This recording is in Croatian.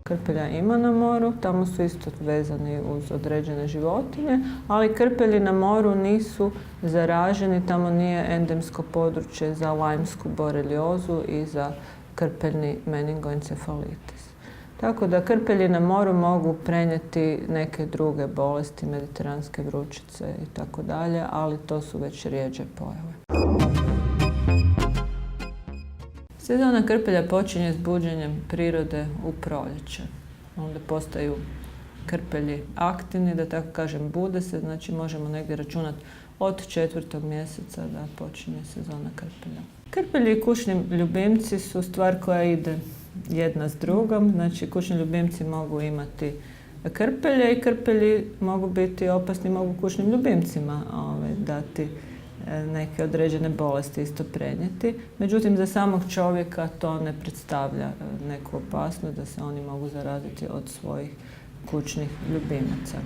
krpelja ima na moru, tamo su isto vezani uz određene životinje, ali krpelji na moru nisu zaraženi, tamo nije endemsko područje za lajmsku boreliozu i za krpeljni meningoencefalitis. Tako da krpelji na moru mogu prenijeti neke druge bolesti, mediteranske vrućice i tako dalje, ali to su već rjeđe pojave. Sezona krpelja počinje s buđenjem prirode u proljeće. Onda postaju krpelji aktivni, da tako kažem, bude se, znači možemo negdje računati od 4. mjeseca da počinje sezona krpelja. Krpelji i kućni ljubimci su stvar koja ide jedna s drugom, znači kućni ljubimci mogu imati krpelje i krpelji mogu biti opasni, mogu kućnim ljubimcima dati neke određene bolesti isto prenijeti. Međutim, za samog čovjeka to ne predstavlja neku opasnost da se oni mogu zaraziti od svojih kućnih ljubimaca.